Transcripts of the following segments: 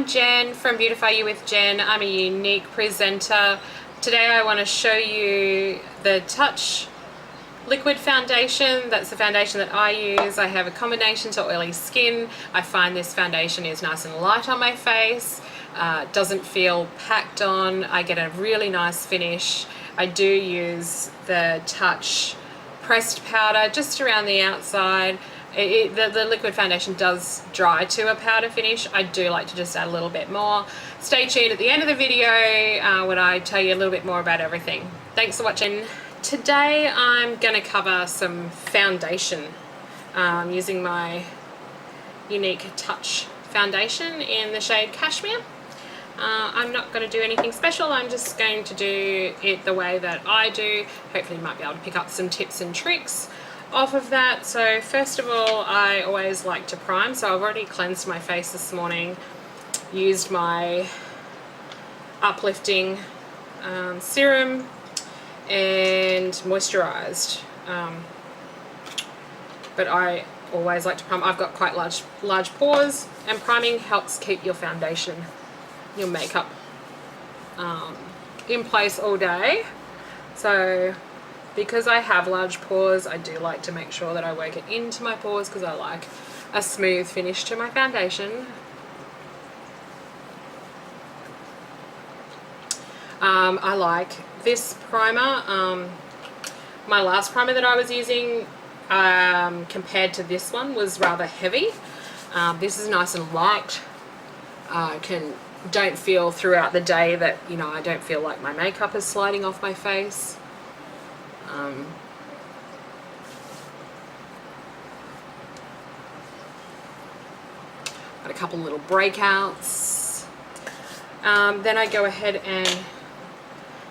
Jen from Beautify You with Jen. I'm a Younique presenter. Today I want to show you the Touch liquid foundation. That's the foundation that I use. I have a combination to oily skin. I find this foundation is nice and light on my face. Doesn't feel packed on. I get a really nice finish. I do use the Touch pressed powder just around the outside. The liquid foundation does dry to a powder finish. I do like to just add a little bit more. Stay tuned at the end of the video when I tell you a little bit more about everything. Thanks for watching. Today I'm going to cover some foundation using my Younique Touch foundation in the shade Cashmere. I'm not going to do anything special. I'm just going to do it the way that I do. Hopefully you might be able to pick up some tips and tricks off of that. So first of all, I always like to prime. So I've already cleansed my face this morning, used my uplifting serum and moisturized. But I always like to prime. I've got quite large pores, and priming helps keep your foundation, your makeup in place all day. So because I have large pores, I do like to make sure that I work it into my pores because I like a smooth finish to my foundation. I like this primer. My last primer that I was using compared to this one was rather heavy. This is nice and light. Don't feel throughout the day that, you know, I don't feel like my makeup is sliding off my face. Got a couple little breakouts. Then I go ahead and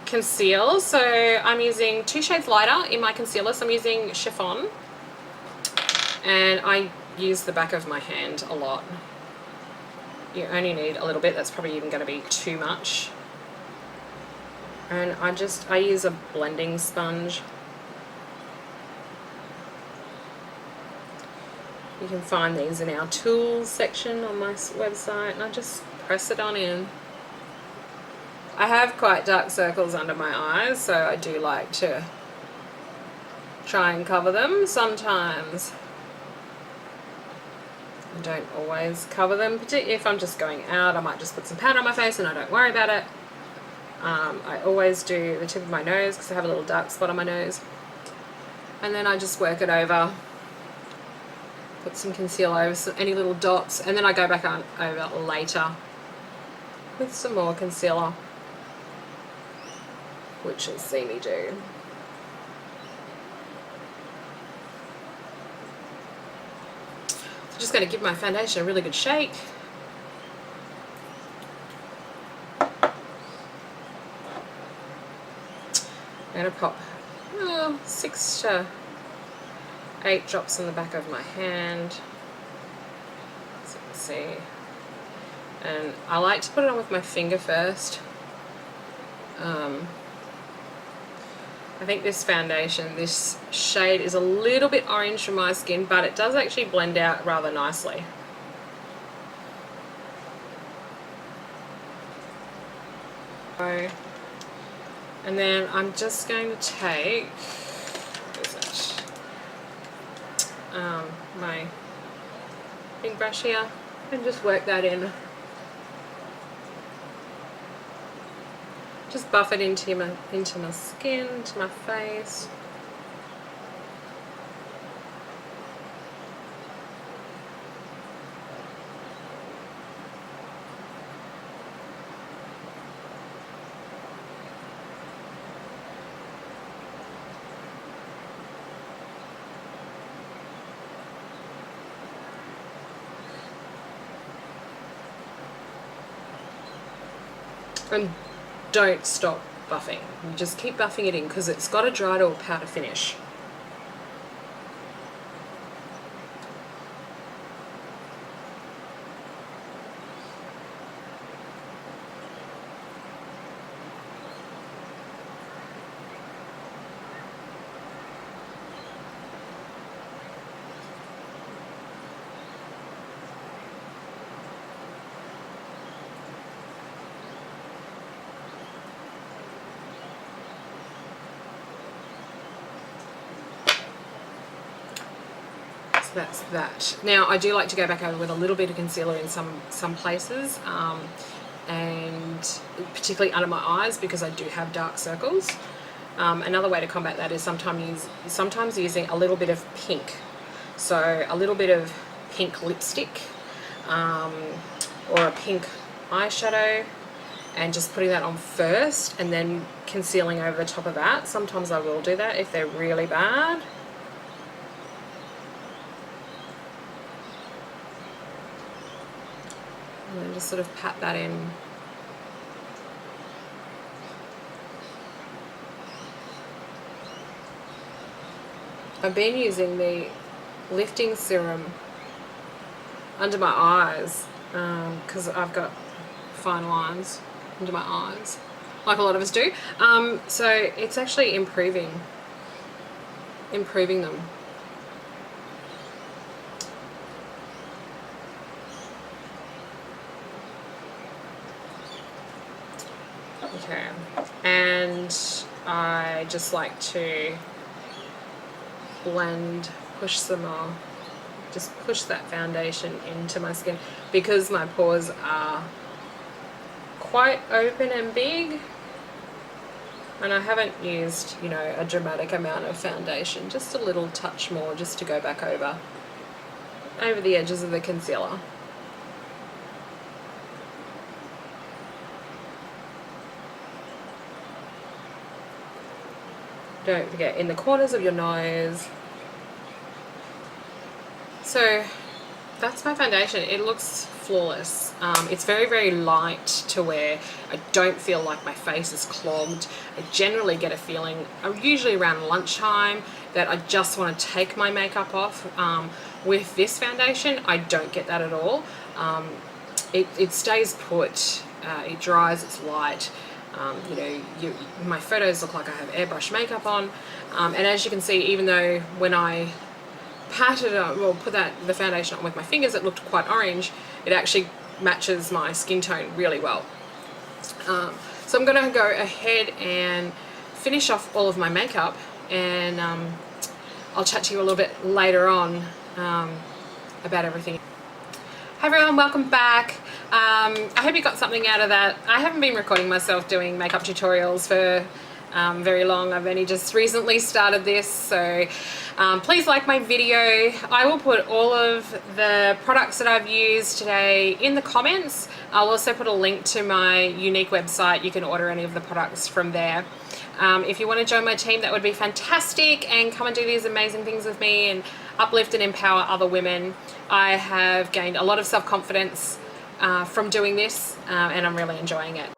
conceal. So I'm using 2 shades lighter in my concealer. So I'm using Chiffon, and I use the back of my hand a lot. You only need a little bit. That's probably even going to be too much. And I use a blending sponge. You can find these in our tools section on my website, and I just press it on in. I have quite dark circles under my eyes, so I do like to try and cover them. Sometimes I don't always cover them, particularly if I'm just going out. I might just put some powder on my face and I don't worry about it. I always do the tip of my nose because I have a little dark spot on my nose, and then I just work it over, put some concealer over any little dots, and then I go back on over later with some more concealer, which you'll see me do. So just going to give my foundation a really good shake. I'm going to pop 6 to 8 drops on the back of my hand, so you can see. And I like to put it on with my finger first. I think this foundation, this shade is a little bit orange for my skin, but it does actually blend out rather nicely. And then I'm just going to take, what is it? My big brush here, and just work that in. Just buff it into my skin, into my face. And don't stop buffing. You just keep buffing it in because it's got to dry to a powder finish. So that's that. Now I do like to go back over with a little bit of concealer in some places, and particularly under my eyes because I do have dark circles. Another way to combat that is sometimes using a little bit of pink. So a little bit of pink lipstick or a pink eyeshadow, and just putting that on first and then concealing over the top of that. Sometimes I will do that if they're really bad. And then just sort of pat that in. I've been using the lifting serum under my eyes because I've got fine lines under my eyes, like a lot of us do. So it's actually improving them. Okay, and I just like to blend, push that foundation into my skin because my pores are quite open and big, and I haven't used, you know, a dramatic amount of foundation, just a little touch more just to go back over the edges of the concealer. Don't forget in the corners of your nose. So that's my foundation. It looks flawless. It's very, very light to wear. I don't feel like my face is clogged. I generally get a feeling, usually around lunchtime, that I just want to take my makeup off. With this foundation, I don't get that at all. It stays put, it dries, it's light. You know, my photos look like I have airbrush makeup on, and as you can see, even though when I patted on, well, put the foundation on with my fingers, it looked quite orange, it actually matches my skin tone really well. So I'm going to go ahead and finish off all of my makeup, and I'll chat to you a little bit later on about everything. Hi everyone, welcome back. I hope you got something out of that. I haven't been recording myself doing makeup tutorials for very long. I've only just recently started this, so please like my video. I will put all of the products that I've used today in the comments. I'll also put a link to my Younique website. You can order any of the products from there. If you want to join my team, that would be fantastic, and come and do these amazing things with me and uplift and empower other women. I have gained a lot of self-confidence from doing this, and I'm really enjoying it.